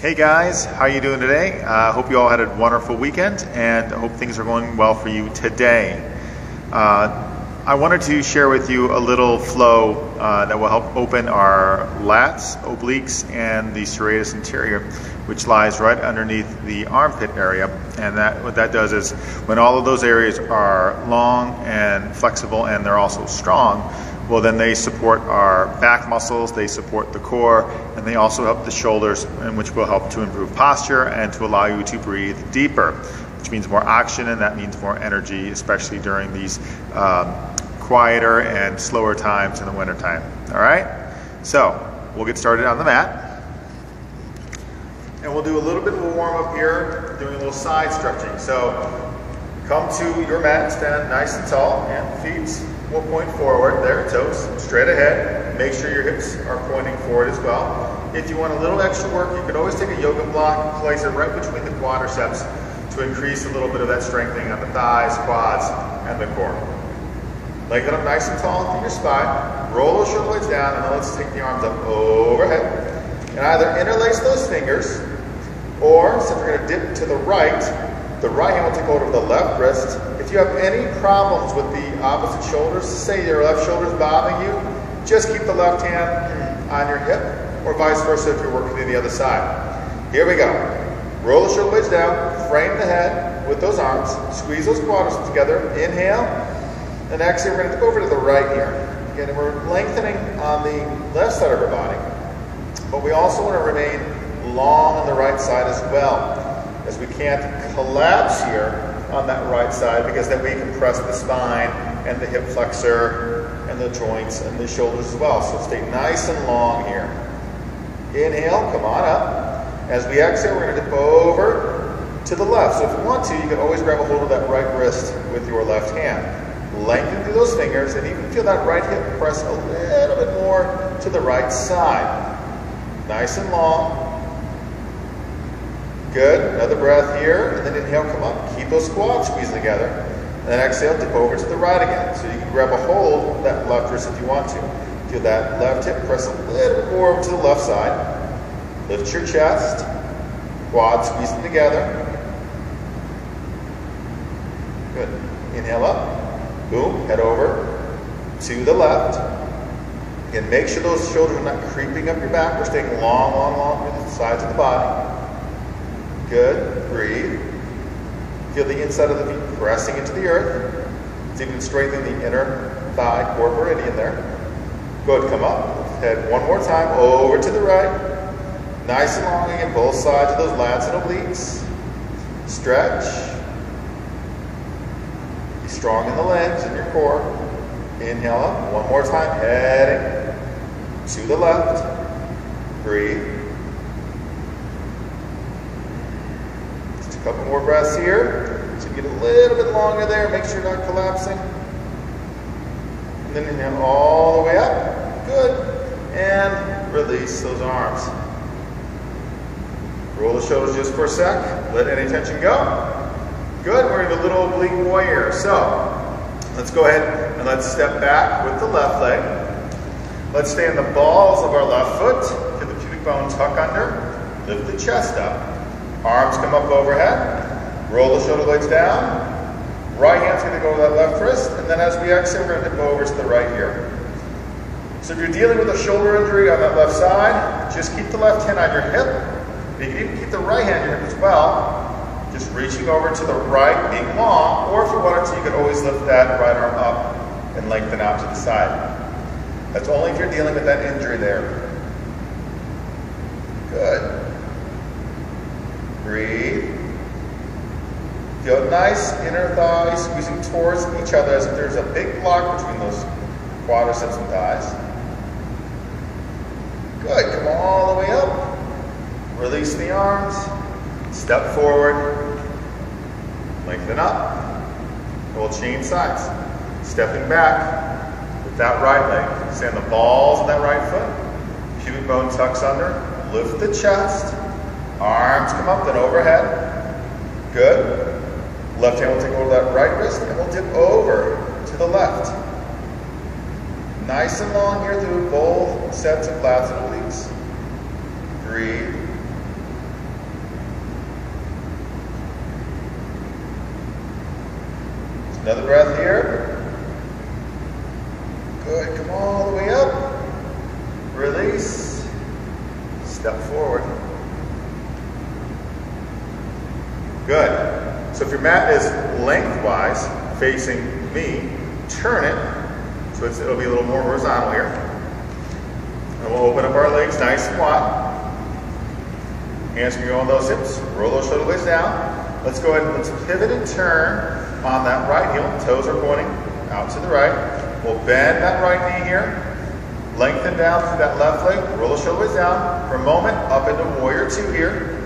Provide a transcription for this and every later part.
Hey guys, how you doing today? Hope you all had a wonderful weekend and hope things are going well for you today. I wanted to share with you a little flow that will help open our lats, obliques, and the serratus anterior, which lies right underneath the armpit area. And what that does is when all of those areas are long and flexible and they're also strong, well, then they support our back muscles, they support the core, and they also help the shoulders, and which will help to improve posture and to allow you to breathe deeper, which means more oxygen, and that means more energy, especially during these quieter and slower times in the winter time. All right, so we'll get started on the mat, and we'll do a little bit of a warm up here, doing a little side stretching. So come to your mat, stand nice and tall, and feet will point forward, there, toes straight ahead. Make sure your hips are pointing forward as well. If you want a little extra work, you could always take a yoga block, place it right between the quadriceps to increase a little bit of that strengthening on the thighs, quads, and the core. Lengthen up nice and tall through your spine. Roll those shoulder blades down, and then let's take the arms up overhead. And either interlace those fingers, or since we're going to dip to the right hand will take hold of the left wrist. If you have any problems with the opposite shoulders, say your left shoulder is bothering you, just keep the left hand on your hip, or vice versa if you're working to the other side. Here we go. Roll the shoulder blades down, frame the head with those arms, squeeze those quadriceps together, inhale, and exhale. We're going to dip over to the right here. Again, we're lengthening on the left side of our body, but we also want to remain long on the right side as well, as we can't collapse here on that right side, because then we compress the spine and the hip flexor and the joints and the shoulders as well. So stay nice and long here. Inhale, come on up. As we exhale, we're going to dip over to the left. So if you want to, you can always grab a hold of that right wrist with your left hand. Lengthen through those fingers, and even feel that right hip press a little bit more to the right side. Nice and long. Good, another breath here, and then inhale, come up. Keep those quads squeezed together. And then exhale, dip over to the right again. So you can grab a hold of that left wrist if you want to. Feel that left hip press a little bit more over to the left side. Lift your chest, quads squeezing together. Good, inhale up, boom, head over to the left. Again, make sure those shoulders are not creeping up your back. We're staying long, long, long with the sides of the body. Good, breathe. Feel the inside of the feet pressing into the earth. So you can strengthen the inner thigh core meridian there. Good, come up. Head one more time, over to the right. Nice and long again, both sides of those lats and obliques. Stretch. Be strong in the legs and your core. Inhale up, one more time, heading to the left. Breathe. Couple more breaths here, so you get a little bit longer there. Make sure you're not collapsing. And then inhale all the way up. Good. And release those arms. Roll the shoulders just for a sec. Let any tension go. Good. We're in a little oblique warrior. So let's go ahead and let's step back with the left leg. Let's stay in the balls of our left foot. Get the pubic bone tuck under. Lift the chest up. Arms come up overhead. Roll the shoulder blades down. Right hand's going to go to that left wrist, and then as we exhale, we're going to dip over to the right here. So if you're dealing with a shoulder injury on that left side, just keep the left hand on your hip. You can even keep the right hand on your hip as well. Just reaching over to the right, being long, or if you wanted to, you could always lift that right arm up and lengthen out to the side. That's only if you're dealing with that injury there. Good. Breathe. Feel nice inner thighs squeezing towards each other as if there's a big block between those quadriceps and thighs. Good. Come all the way up. Release the arms. Step forward. Lengthen up. We'll change sides. Stepping back with that right leg. Stay on the balls of that right foot. Pubic bone tucks under. Lift the chest. Arms come up, then overhead. Good. Left hand will take over that right wrist, and we'll dip over to the left. Nice and long here through both sets of lats and obliques. Breathe. Another breath here. Good, come all the way up. Release. Step forward. Good. So if your mat is lengthwise, facing me, turn it so it'll be a little more horizontal here. And we'll open up our legs nice and wide. Hands can go on those hips. Roll those shoulder blades down. Let's go ahead and let's pivot and turn on that right heel. Toes are pointing out to the right. We'll bend that right knee here. Lengthen down through that left leg. Roll the shoulder blades down. For a moment, up into warrior two here.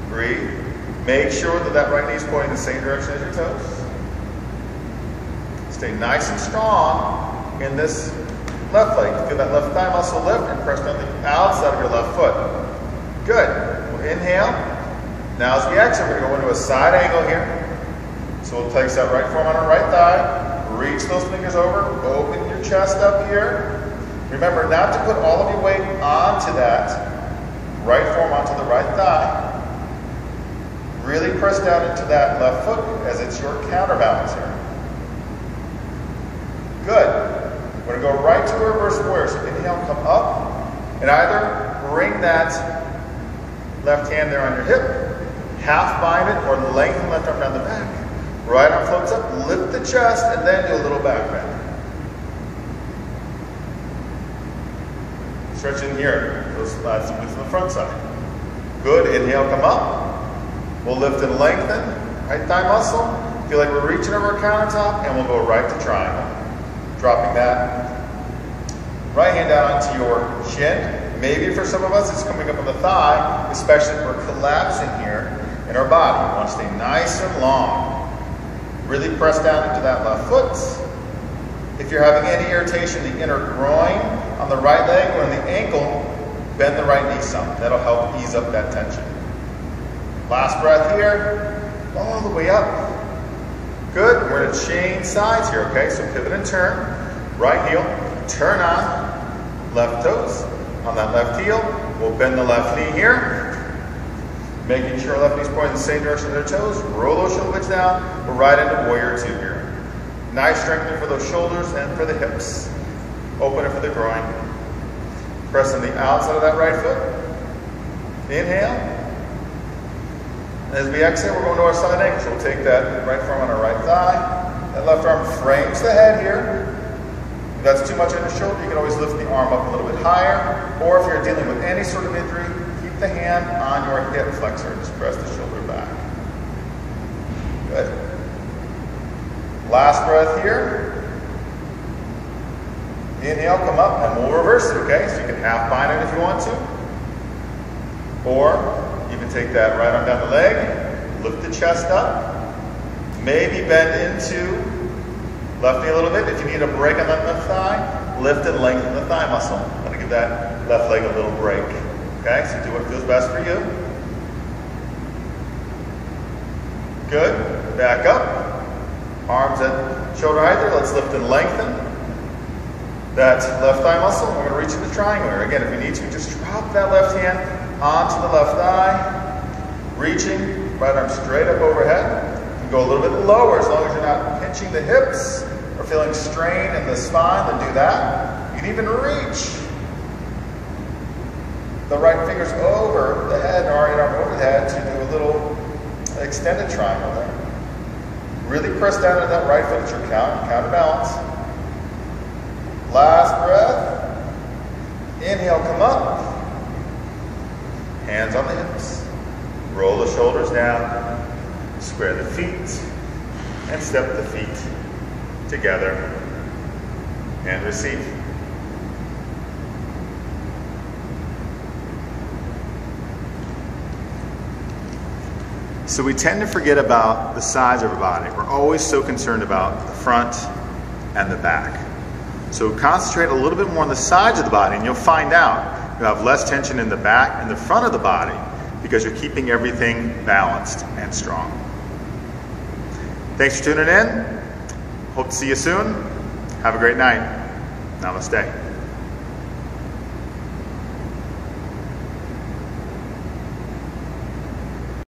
Breathe. Make sure that that right knee is pointing the same direction as your toes. Stay nice and strong in this left leg. Feel that left thigh muscle lift and press down the outside of your left foot. Good. We'll inhale. Now as we exhale, we're going to go into a side angle here. So we'll place that right forearm on our right thigh. Reach those fingers over. Open your chest up here. Remember not to put all of your weight onto that right forearm onto the right thigh. Really press down into that left foot as it's your counterbalance here. Good. We're going to go right to a reverse warrior. So inhale, come up, and either bring that left hand there on your hip, half bind it, or lengthen left arm down the back. Right arm floats up, lift the chest, and then do a little back bend. Stretch in here, those lats width from the front side. Good. Inhale, come up. We'll lift and lengthen, right thigh muscle. Feel like we're reaching over our countertop, and we'll go right to triangle. Dropping that right hand down onto your chin. Maybe for some of us, it's coming up on the thigh, especially if we're collapsing here in our body. We want to stay nice and long. Really press down into that left foot. If you're having any irritation in the inner groin on the right leg or in the ankle, bend the right knee some. That'll help ease up that tension. Last breath here, all the way up. Good. We're going to change sides here, okay? So pivot and turn. Right heel, turn on, left toes. On that left heel, we'll bend the left knee here. Making sure left knee's pointing the same direction as their toes. Roll those shoulder blades down. We're right into warrior two here. Nice strengthening for those shoulders and for the hips. Open it for the groin. Press on the outside of that right foot. Inhale. As we exhale, we're going to our side angle. So we'll take that right forearm on our right thigh. That left arm frames the head here. If that's too much on your shoulder, you can always lift the arm up a little bit higher. Or if you're dealing with any sort of injury, keep the hand on your hip flexor. Just press the shoulder back. Good. Last breath here. Inhale, come up, and we'll reverse it, okay? So you can half bind it if you want to. Or you can take that right arm down the leg, lift the chest up, maybe bend into left knee a little bit. If you need a break on that left thigh, lift and lengthen the thigh muscle. I'm going to give that left leg a little break. Okay, so do what feels best for you. Good. Back up. Arms at shoulder height there. Let's lift and lengthen that left thigh muscle. We're going to reach into triangle here. Again, if you need to, just drop that left hand onto the left thigh. Reaching, right arm straight up overhead. You can go a little bit lower as long as you're not pinching the hips or feeling strain in the spine, then do that. You can even reach the right fingers over the head, or right arm over the head to do a little extended triangle there. Really press down into that right foot at your counterbalance. Last breath. Inhale, come up. Hands on the hips. Roll the shoulders down. Square the feet. And step the feet together. And receive. So we tend to forget about the sides of our body. We're always so concerned about the front and the back. So concentrate a little bit more on the sides of the body, and you'll find out you have less tension in the back and the front of the body because you're keeping everything balanced and strong. Thanks for tuning in. Hope to see you soon. Have a great night. Namaste.